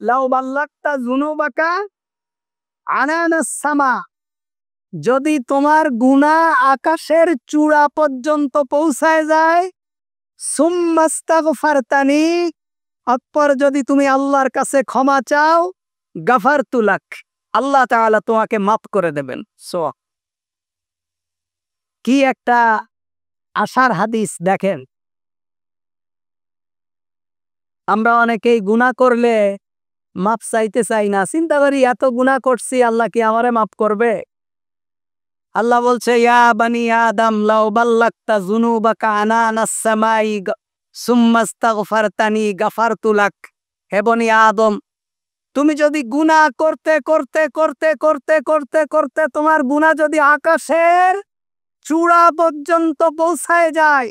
লাউ বাল্লাগতা যুনুবাকা আনানাস সামা, যদি তোমার গুনাহ আকাশের চূড়া পর্যন্ত পৌঁছায় যায়, সুম্মাস্তাগফারতানি, অতঃপর যদি তুমি আল্লাহর কাছে ক্ষমা চাও, গাফারতু লাক, আল্লাহ তাআলা তোমাকে মাফ করে দেবেন। কি একটা আশার হাদিস দেখেন। আমরা অনেকেই গুনাহ করলে মাপ চাইতে চাই না, চিন্তা করি এত গুনাহ করছি, আল্লাহ কি আমারে মাফ করবে? আল্লাহ বলছে, ইয়া বানি আদম লাউ বাল্লাগতা যুনুবাকা আনানাস সামাই সুম্মাস্তাগফারতানি গাফারতু লাক। হে বনি আদম, তুমি যদি গুনাহ করতে করতে করতে করতে করতে করতে তোমার গুনাহ যদি আকাশের চূড়া পর্যন্ত পৌঁছায় যায়,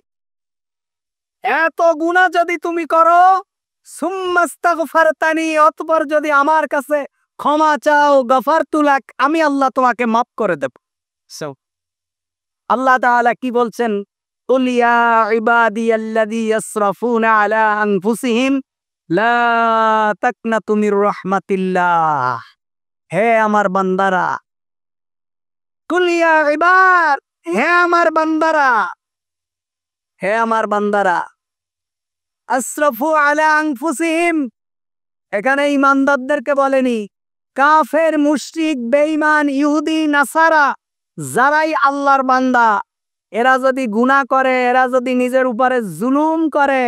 এত গুনাহ যদি তুমি করো, সুম্মাস্তাগফারতানি, অতঃপর যদি আমার কাছে ক্ষমা চাও, গাফারতু লাক, আমি আল্লাহ তোমাকে মাফ করে দেব। আল্লাহ তাআলা কি বলছেন? কুল ইয়া ইবাদিয়াল্লাযী ইয়াসরাফুনা আলা আনফুসিহিম লা তাকনাতু মির রাহমাতিল্লাহ। হে আমার বান্দারা, কুল ইয়া ইবাদ, হে আমার বান্দারা, হে আমার বান্দারা, আসরাফু আলা আনফুসিহিম, এখানে ঈমানদারদেরকে বলেনি, কাফের, মুশরিক, বেঈমান, ইহুদি, নাসারা, যারাই আল্লাহর বান্দা, এরা যদি গুনাহ করে, এরা যদি নিজের উপরে জুলুম করে,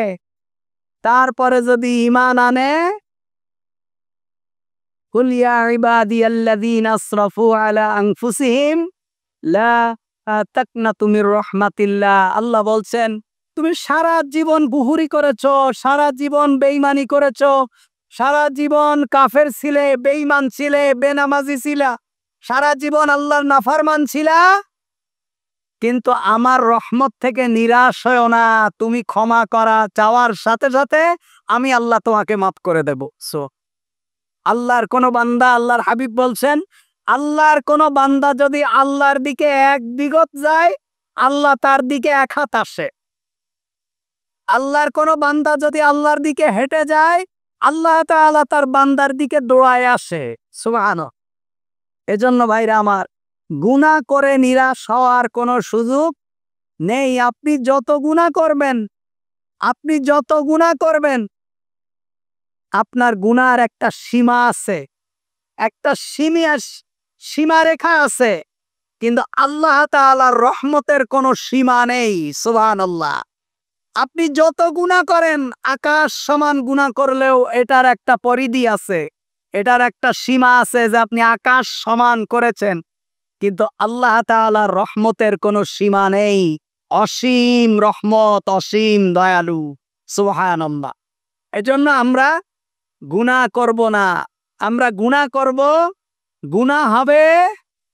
তারপরে যদি ঈমান আনে, কুল ইয়া ইবাদিয়াল্লাযীনা আসরাফু আলা আনফুসিহিম লা তাকনাতু মির রাহমাতিল্লাহ। আল্লাহ বলছেন, তুমি সারা জীবন বুহুরি করেছো, সারা জীবন বেঈমানি করেছো, সারা জীবন কাফের ছিলে, বেঈমান ছিলে, বেনামাজি ছিলা, সারা জীবন আল্লাহর নাফরমান ছিলা, কিন্তু আমার রহমত থেকে নিরাশ হয়ো না। তুমি ক্ষমা করা চাওয়ার সাথে সাথে আমি আল্লাহ তোমাকে মাফ করে দেব। আল্লাহর কোন বান্দা, আল্লাহর হাবিব বলছেন, আল্লাহর কোন বান্দা যদি আল্লাহর দিকে এক বিগত যায়, আল্লাহ তার দিকে এক হাত আসে। আল্লাহর কোন বান্দা যদি আল্লাহর দিকে হেঁটে যায়, আল্লাহ তাআলা তার বান্দার দিকে দৌড়ায় আসে। সুবহানাল্লাহ। এজন্য ভাইরা আমার, গুনাহ করে নিরাশ হওয়ার কোনো সুযোগ নেই। আপনি যত গুনাহ করবেন, আপনি যত গুনাহ করবেন, আপনার গুনার একটা সীমা আছে, একটা সীমারেখা আছে, কিন্তু আল্লাহ তাআলার রহমতের কোনো সীমা নেই। সুবহানাল্লাহ। আপনি যত গুনাহ করেন, আকাশ সমান গুনাহ করলেও এটার একটা পরিধি আছে, এটার একটা সীমা আছে, যে আপনি আকাশ সমান করেছেন, কিন্তু আল্লাহ তাআলার রহমতের কোনো সীমা নেই। অসীম রহমত, অসীম দয়ালু। সুবহানাল্লাহ। এজন্য আমরা গুনাহ করব না। আমরা গুনাহ করব, গুনাহ হবে,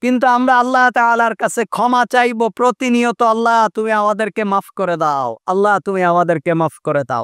কিন্তু আমরা আল্লাহ তাআলার কাছে ক্ষমা চাইব প্রতিনিয়ত। আল্লাহ তুমি আমাদেরকে মাফ করে দাও, আল্লাহ তুমি আমাদেরকে মাফ করে দাও।